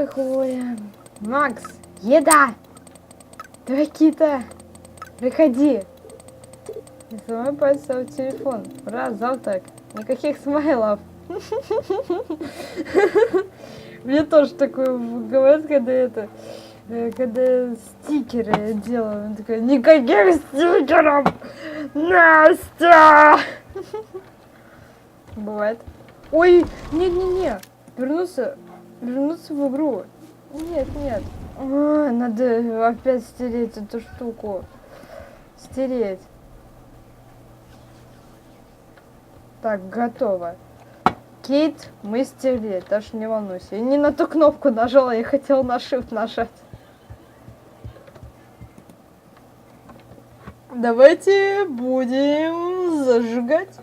Ой, Хлоя. Макс, еда! Давай, Кита, приходи. Не самой пальцем в телефон. Ура, завтрак. Никаких смайлов. Мне тоже такое говорят, когда стикеры делаю. Он такой, никаких стикеров! Настя! Бывает. Ой, не-не-не. Вернуться в игру. Нет. Надо опять стереть эту штуку. Стереть. Так, готово. Кейт, мы стерли, даже не волнуйся. Я не на ту кнопку нажала, я хотела на Shift нажать. Давайте будем зажигать.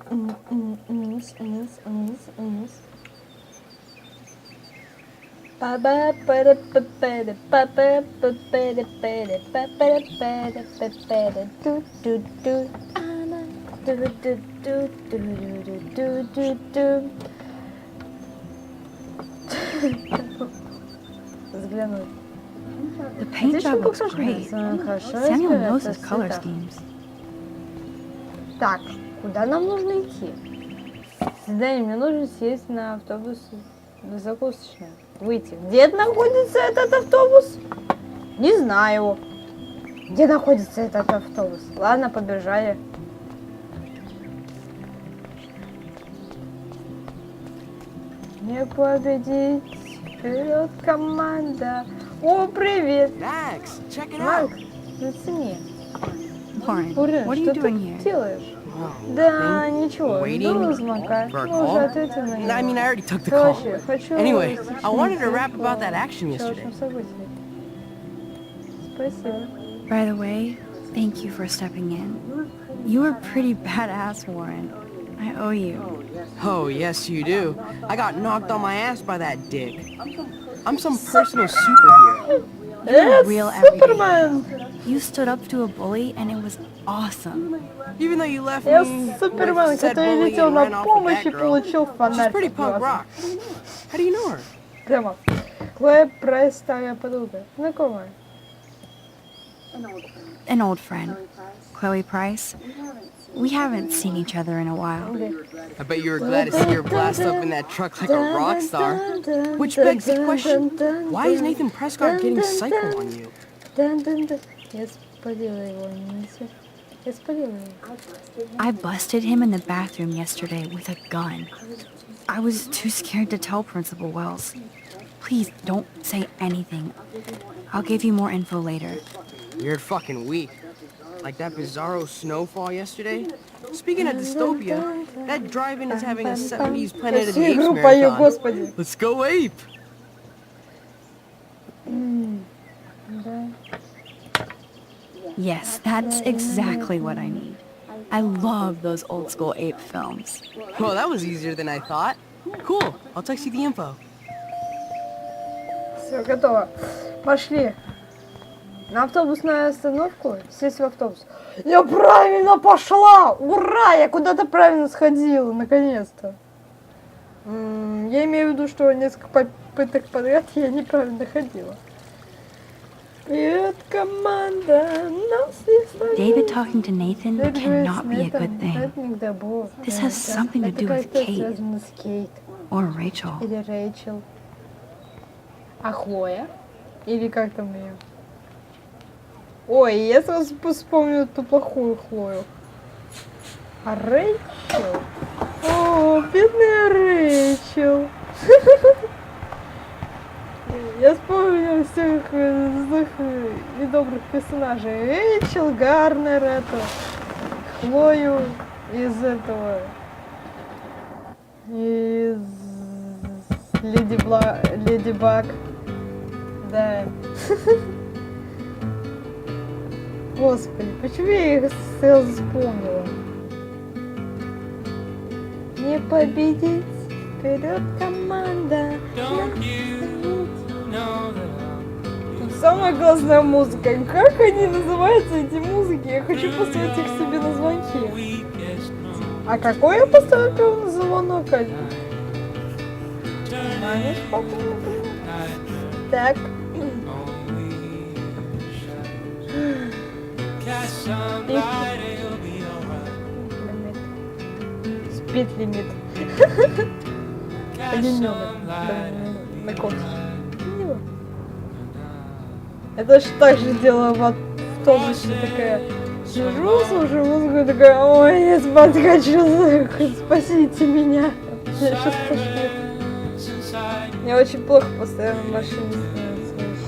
Взглянуть. The paint job looks great. Samuel knows his color schemes. Так, куда нам нужно идти? Да, мне нужно сесть на автобус на закусочную. Выйти. Где находится этот автобус? Не знаю. Где находится этот автобус? Ладно, побежали. Не победить. Вперед, команда. О, привет. Макс, зацени. Warren, Урен, what are что you ты doing here? делаешь? Да, ничего. Жду звонка. Ну, уже ответил на него. I mean, I already took the call. Короче, хочу... Anyway, I wanted to rap about that action yesterday. Спасибо. By the way, thank you for stepping in. You were pretty badass, Warren. I owe you. Oh, yes, you do. I got knocked on my ass by that dick. I'm some personal superhero. You're a real everyday Супермен! hero. You stood up to a bully and it was awesome. Even though you left Я me Супермен, with said который bully летел and на ran off with помощь и that girl. получил She's фонарь. pretty punk rock. How do you know her? Прямо. Хлоя Прайс, старая подруга. Знакомая. An old friend, Chloe Price. We haven't seen each other in a while. I bet you were glad to see her blast up in that truck like a rock star. Which begs the question, why is Nathan Prescott getting psycho on you? Я спалила его. Я спалила его. I busted him in the bathroom yesterday with a gun. I was too scared to tell Principal Wells. Please don't say anything. I'll give you more info later. You're fucking weak. Like that bizarro snowfall yesterday? Speaking of dystopia, that drive-in is having a 70s Planet of the Apes marathon. Let's go ape! Yes, that's exactly what I need. I love those old school ape films. Well, that was easier than I thought. Cool, I'll text you the info. Все, готово. Пошли. На автобусную остановку. Сесть в автобус. Я правильно пошла! Ура! Я куда-то правильно сходила, наконец-то. Я имею в виду, что несколько попыток подряд я неправильно ходила. Привет, команда! David talking to Nathan cannot be a good thing. This has something to do with Kate. Or Rachel. Или Рэйчел. А Хлоя? Или как там ее? Ой, я сразу вспомню ту плохую Хлою. А Рэйчел? О, бедная Рэйчел. Я вспомню всех злых и добрых персонажей. Рэйчел, Гарнер, это, Хлою из этого, из Леди Баг. Да. Господи, почему я их сразу вспомнила? Не победить, вперед, команда! Самая классная музыка. Как они называются, эти музыки? Я хочу поставить их себе на звонки. А какой я поставлю на звонок? Знаешь, папа, например? Так. Спид лимит. Это ж так же делаю в автобусе, такая сижу, слушаю музыку, такая, ой, я спать хочу, спасите меня. Я сейчас пошлю. Мне очень плохо постоянно в машине становится.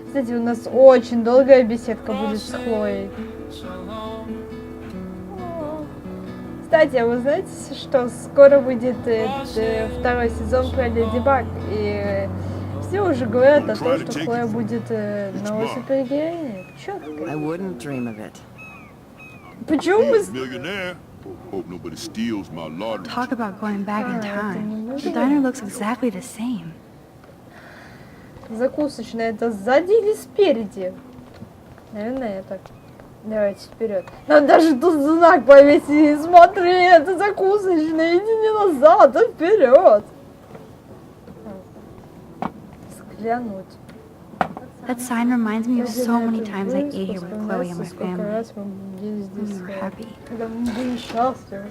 Кстати, у нас очень долгая беседка будет с Хлоей. Кстати, а вы знаете, что скоро выйдет второй сезон про Леди Баг? И все уже говорят о том, что Хлоя будет новой супергероиней. Чё такое? Почему мы... Talk about going back in time. The diner looks exactly the same. Закусочная, это сзади или спереди? Наверное, это. Давайте вперед. Надо даже тут знак повесить. Смотри, это закусочная. Иди не назад, а вперед. Взглянуть. That sign reminds me of so many times I ate here with Chloe and my family. We were happy. Когда мы были счастливы.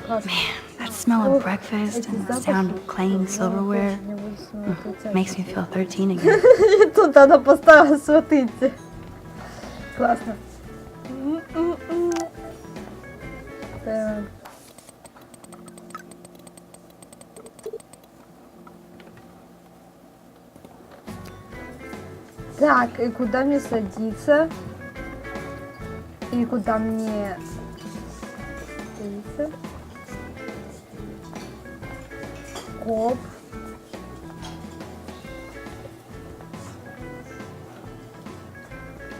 Man, that smell of breakfast and the sound of clanking silverware makes me feel 13 again. И тут она постаралась вот идти. Классно. Так, и куда мне садиться? И куда мне садиться? Коп.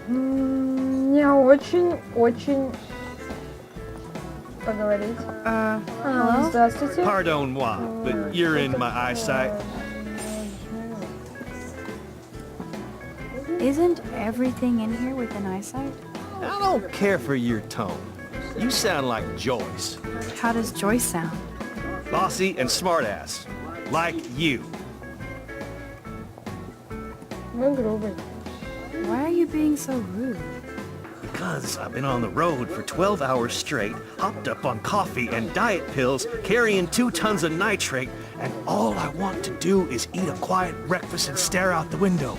Мне очень поговорить. Здравствуйте. Pardon moi, but you're in my eyesight. Isn't everything in here within eyesight? I don't care for your tone. You sound like Joyce. How does Joyce sound? Bossy and smartass. Like you. Мы грубый. Why are you being so rude? Because I've been on the road for 12 hours straight, hopped up on coffee and diet pills, carrying 2 tons of nitrate, and all I want to do is eat a quiet breakfast and stare out the window.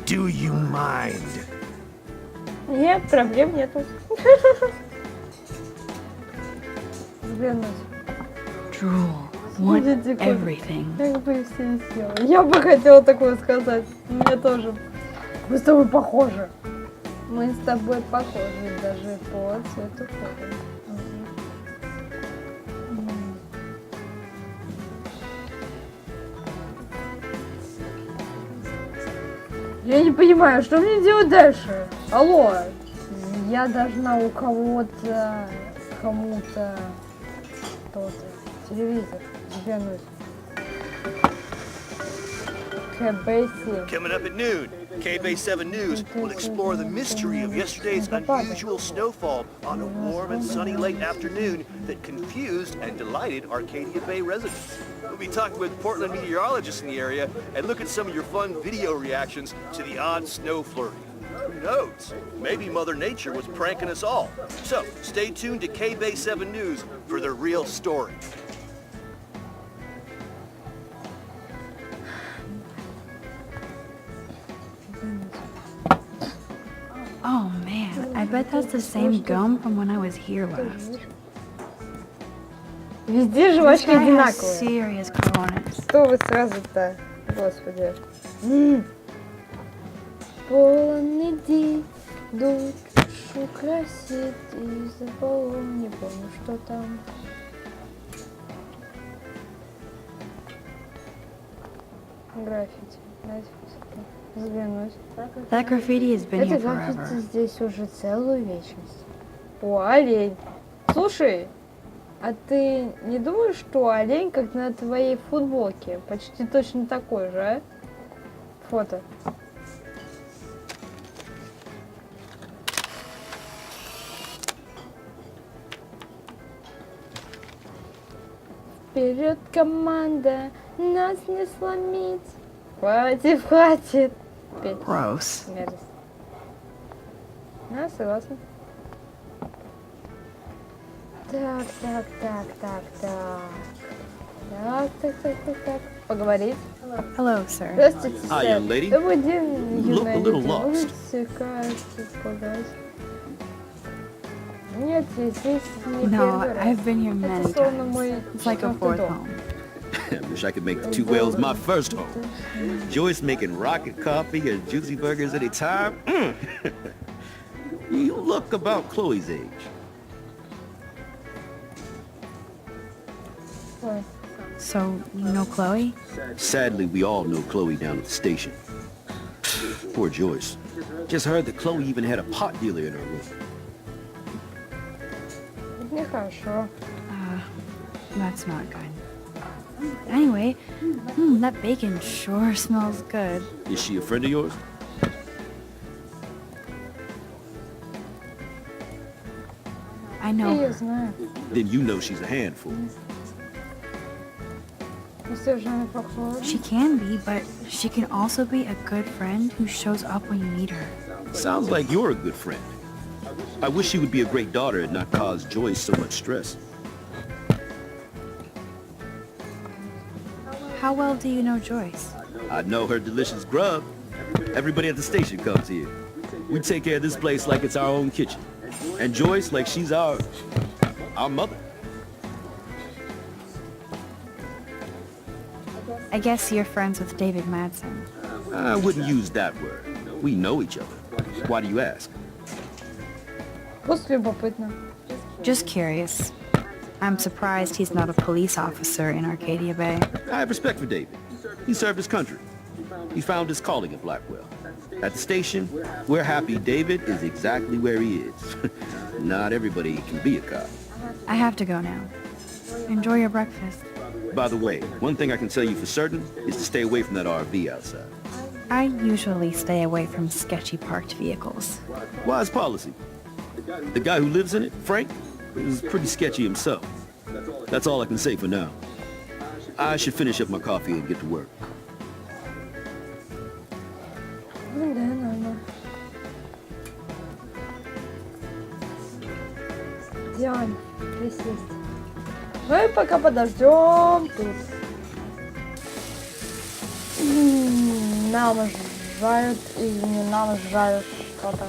Do you mind? Нет, проблем нету. Взглянуть. Drool. Want Видите, everything. Как бы все не съела. Я бы хотела такое сказать. Мне тоже. Мы с тобой похожи. Мы с тобой похожи даже по цвету кожи. Я не понимаю, что мне делать дальше? Алло, я должна у кого-то, кому-то, что-то, телевизор взглянуть. КБ7. Coming up at noon, KB 7 News will explore the mystery of yesterday's unusual snowfall on a warm and sunny late afternoon that confused and delighted Arcadia Bay residents. We'll be talking with Portland meteorologists in the area and look at some of your fun video reactions to the odd snow flurry. Who knows? Maybe Mother Nature was pranking us all. So, stay tuned to KB 7 News for the real story. Oh man, I bet that's the same gum from when I was here last. Везде This жвачки guy has одинаковые. serious cojones. Что вы сразу-то? Господи. Полный день, душу красит и забыл, не помню, что там. Граффити. Дайте взглянуть. That graffiti has been Это here граффити forever. здесь уже целую вечность. О, олень. Слушай, а ты не думаешь, что олень как на твоей футболке? Почти точно такой же, а? Фото. Вперед, команда, нас не сломить. Хватит, хватит. Петь. Gross. Мерзость. Да, согласна. Так. Так. Поговорить. Hello, sir. Здравствуйте, Hi, сэр. young lady. Добрый день, You look юная a little леди. lost. Можете помогать? Нет, я здесь не No, первый раз. I've been here many Это словно times. мой It's like a четвертый fourth дом. home. Wish I could make the two whales my first home. Joyce making rocket coffee and juicy burgers anytime. You look about Chloe's age. Ой. So, you know Chloe? Sadly, we all know Chloe down at the station. Poor Joyce. Just heard that Chloe even had a pot dealer in her room. Это нехорошо. That's not good. Anyway, that bacon sure smells good. Is she a friend of yours? I Я know ее her. знаю. Then you know she's a handful. Если уже не похоже. She can be, but she can also be a good friend who shows up when you need her. Sounds like you're a good friend. I wish she would be a great daughter and not cause Joyce so much stress. How well do you know Joyce? I know her delicious grub. Everybody at the station comes here. We take care of this place like it's our own kitchen. And Joyce like she's our mother. I guess you're friends with David Madsen. I wouldn't use that word. We know each other. Why do you ask? Просто любопытно. Just curious. I'm surprised he's not a police officer in Arcadia Bay. I have respect for David. He served his country. He found his calling at Blackwell. At the station, we're happy David is exactly where he is. Not everybody can be a cop. I have to go now. Enjoy your breakfast. By the way, one thing I can tell you for certain is to stay away from that RV outside. I usually stay away from sketchy parked vehicles. Wise policy. The guy who lives in it, Frank, is pretty sketchy himself. That's all I can say for now. I should finish up my coffee and get to work. Ну да, надо. Диан, присесть. Мы пока подождем тут. Нам жают и не нам жают что-то.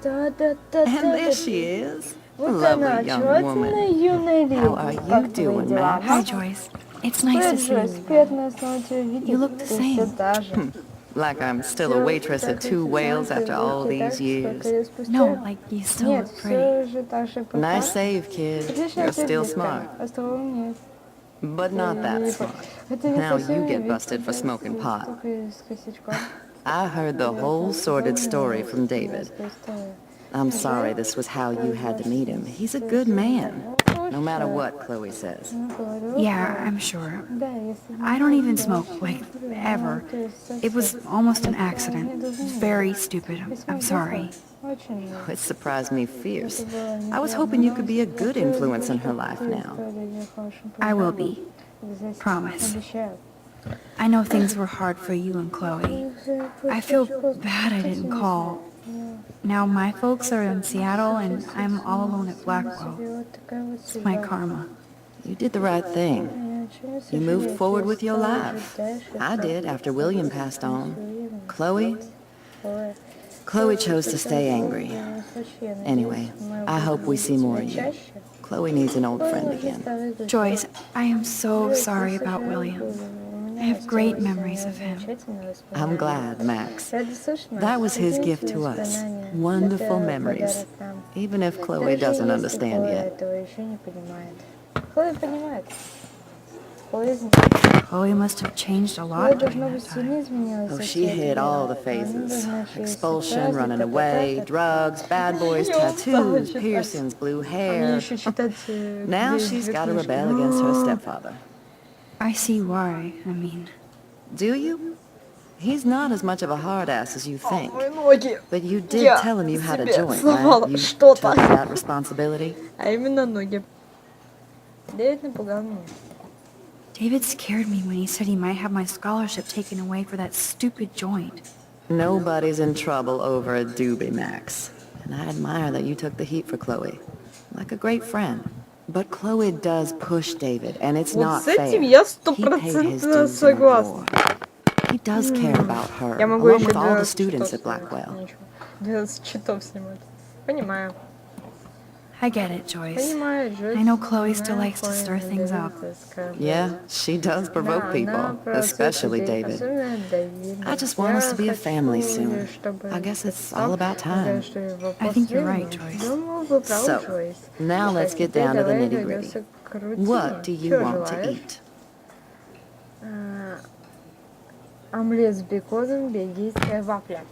And there she is. Вот она, Lovely young очаровательная woman. юная леди. How are you Как твои doing, дела? Max? Hi, Joyce. It's nice to Привет, see Джойс. you. Приятно снова тебя видеть. You look the Ты все same. та же. Like I'm still a waitress at Two Whales after all these years. No, like you still Нет, look pretty. все же так же Nice save, kid. Отличная You're still девушка. smart, Остроумнее. but not that smart. Это не Now совсем you get вид, busted for smoking pot. только с косячком. I heard the whole sordid story from David. I'm sorry this was how you had to meet him. He's a good man, no matter what Chloe says. Yeah, I'm sure. I don't even smoke, like, ever. It was almost an accident. Very stupid. I'm sorry. It surprised me fierce. I was hoping you could be a good influence in her life now. I will be. Promise. I know things were hard for you and Chloe. I feel bad I didn't call. Now my folks are in Seattle and I'm all alone at Blackwell. It's my karma. You did the right thing. You moved forward with your life. I did after William passed on. Chloe chose to stay angry. Anyway, I hope we see more of you. Chloe needs an old friend again. Joyce, I am so sorry about William. I have great memories of him. I'm glad, Max. That was his gift to us. Wonderful memories. Even if Chloe doesn't understand yet. Хлоя понимает. Хлоя знает. Chloe must have changed a Хлоя lot during должно that быть time. сильно изменилась. Oh, за she те hit all the годы. phases. Она должна Expulsion, еще running и away, так. drugs, bad boys, Я устала tattoos, читать. piercings, blue А мне hair. еще читать Now she's got to rebel against her stepfather. I see why, I mean. Do you? He's not as much of a hard ass as you think. Мои ноги. But you did Я tell him you had a себе joint, сломала right? You что-то. took that responsibility? А именно ноги. Дэвид напугал меня. David scared me when he said he might have my scholarship taken away for that stupid joint. Nobody's in trouble over a doobie, Max. And I admire that you took the heat for Chloe. Like a great friend. But Chloe does push David, and it's Вот not с этим fair. я He paid his 100% dues in the согласна. war. He does care about her, Я могу along еще with all the 12 students читов at Blackwell. снимать. 12 читов снимать. Понимаю. I get it, Joyce. Понимаю, Джойс. I know Chloe still Понимаю, likes to Хлоя stir things up. любит оскорблять. Yeah, she does provoke Да, people, она провоцирует especially людей, David. особенно Давида. I just want us to be a Я family хочу, soon. чтобы I guess it's сам, all about time. что вопрос I think you're времени. right, Joyce. Думаю, вы правы, So, Джойс. now Так, let's get теперь down to the давай nitty-gritty. вернемся к рутине. What do you Чего want to желаешь? eat? Омлет с беконом, бельгийская вафля.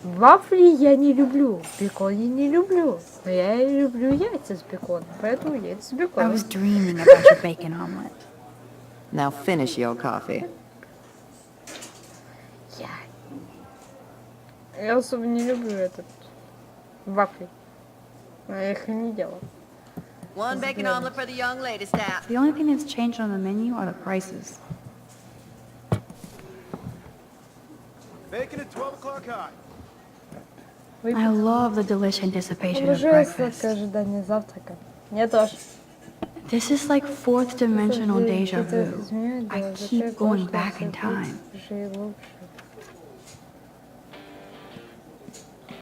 Вафли я не люблю, бекон я не люблю. Но я и люблю яйца с беконом, поэтому яйца с I беконом. was dreaming about your bacon omelet. Now finish your coffee. Я особо не люблю этот вафли. Но я их и не делала. One bacon omelet for the young lady, staff. The only thing that's changed on the menu are the prices. Bacon at 12 o'clock high. I love the delish anticipation of Обожаю breakfast. сладкое ожидание завтрака. Мне тоже. This is like fourth dimensional deja vu. I keep going back in time.